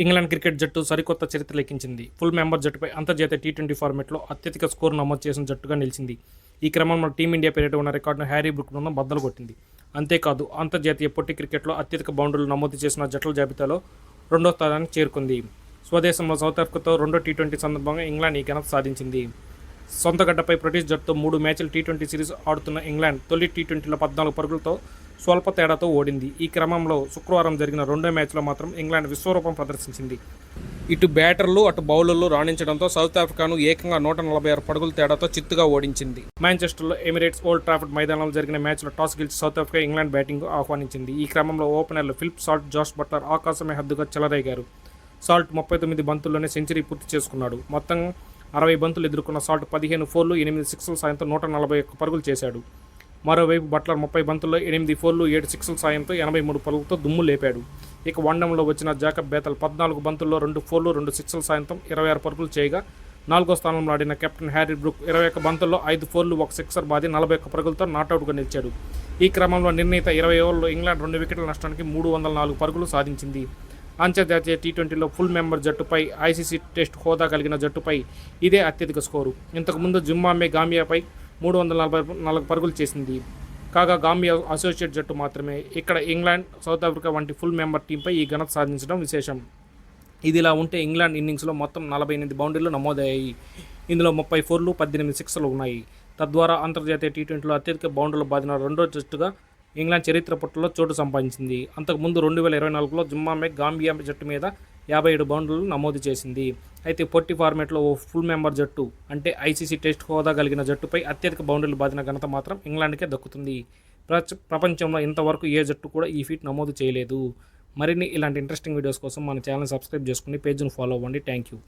England cricket జట్టు సరికొత్త చరిత్ర లెక్కించింది. ఫుల్ మెంబర్ జట్టుపై అంతర్జాతీయ టీ20 ఫార్మాట్లో అత్యధిక స్కోరు నమోదు చేసిన జట్టుగా నిలిచింది. ఈ క్రమంలో టీమిండియా పేరిట ఉన్న రికార్డును హ్యారీ బ్రూక్ బృందం బద్దలు కొట్టింది. అంతేకాదు అంతర్జాతీయ పొట్టి క్రికెట్లో అత్యధిక బౌండరీలు నమోదు చేసిన జట్ల జాబితాలో రెండో స్థానానికి చేరుకుంది. స్వదేశంలో సౌత్ ఆఫ్రికాతో రెండో టీ20 సందర్భంగా ఇంగ్లాండ్ ఈ ఘనత సాధించింది. సొంత గడ్డపై బ్రిటిష్ జట్టుతో 3 మ్యాచ్ల టీ20 సిరీస్ ఆడుతున్న ఇంగ్లాండ్ తొలి టీ20లో 14 పరుగులతో స్వల్ప తేడాతో ఓడింది. ఈ క్రమంలో శుక్రవారం జరిగిన రెండో మ్యాచ్లో మాత్రం ఇంగ్లాండ్ విశ్వరూపం ప్రదర్శించింది. ఇటు బ్యాటర్లు అటు బౌలర్లు రాణించడంతో సౌత్ ఆఫ్రికాను ఏకంగా 146 పరుగుల తేడాతో చిత్తుగా ఓడించింది. మాంచెస్టర్లో ఎమిరేట్స్ ఓల్డ్ ట్రాఫర్డ్ మైదానంలో జరిగిన మ్యాచ్లో టాస్ గెలిచి సౌత్ ఆఫ్రికా ఇంగ్లాండ్ బ్యాటింగ్ ఆహ్వానించింది. ఈ క్రమంలో ఓపెనర్లు ఫిలిప్ సాల్ట్, జోష్ బట్లర్ ఆకాశమే హద్దుగా చెలరేగారు. సాల్ట్ 39 బంతుల్లోనే సెంచరీ పూర్తి చేసుకున్నాడు. మొత్తం 60 బంతులు ఎదుర్కొన్న సాల్ట్ 15 ఫోర్లు 8 సిక్స్ల సాయంతో 141 పరుగులు చేశాడు. మరోవైపు బట్లర్ 30 బంతుల్లో 8 ఫోర్లు 7 సిక్స్ల సాయంతో 83 పరుగులతో దుమ్ము లేపాడు. ఇక వన్డంలో వచ్చిన జాకబ్ బేతల్ 14 బంతుల్లో 2 ఫోర్లు 2 సిక్స్ల సాయంతో 26 పరుగులు చేయగా, 4వ స్థానంలో ఆడిన కెప్టెన్ హ్యారీ బ్రూక్ 21 బంతుల్లో 5 ఫోర్లు 1 సిక్సర్ బాది 41 పరుగులతో నాటౌట్గా నిలిచాడు. ఈ క్రమంలో నిర్ణీత 20 ఓవర్లలో ఇంగ్లాండ్ 2 వికెట్ల నష్టానికి 304 పరుగులు సాధించింది. అంతర్జాతీయ టీ20లో ఫుల్ మెంబర్ జట్టుపై, ఐసీసీ టెస్ట్ హోదా కలిగిన జట్టుపై ఇదే అత్యధిక స్కోరు. ఇంతకుముందు జింబాబ్వే గాంబియాపై 344 పరుగులు చేసింది. కాగా గాంబియా అసోసియేట్ జట్టు మాత్రమే. ఇక్కడ ఇంగ్లాండ్, సౌత్ ఆఫ్రికా వంటి ఫుల్ మెంబర్ టీంపై ఈ ఘనత సాధించడం విశేషం. ఇదిలా ఉంటే ఇంగ్లాండ్ ఇన్నింగ్స్లో మొత్తం 48 బౌండరీలు నమోదయ్యాయి. ఇందులో 30 ఫోర్లు 18 సిక్స్లు ఉన్నాయి. తద్వారా అంతర్జాతీయ టీ20లో అత్యధిక బౌండరీలు బాదిన రెండో జట్టుగా ఇంగ్లాండ్ చరిత్ర పుటల్లో చోటు సంపాదించింది. అంతకుముందు 2024లో జింబాబ్వే గాంబియా జట్టు మీద 57 బౌండరీలు నమోదు చేసింది. అయితే పొట్టి ఫార్మాట్లో ఓ ఫుల్ మెంబర్ జట్టు అంటే ఐసీసీ టెస్ట్ హోదా కలిగిన జట్టుపై అత్యధిక బౌండరీలు బాదిన ఘనత మాత్రం ఇంగ్లాండ్కే దక్కుతుంది. ప్రపంచంలో ఇంతవరకు ఏ జట్టు కూడా ఈ ఫీట్ నమోదు చేయలేదు. మరిన్ని ఇలాంటి ఇంట్రెస్టింగ్ వీడియోస్ కోసం మన ఛానల్ సబ్స్క్రైబ్ చేసుకుని పేజ్ను ఫాలో అవ్వండి. Thank you.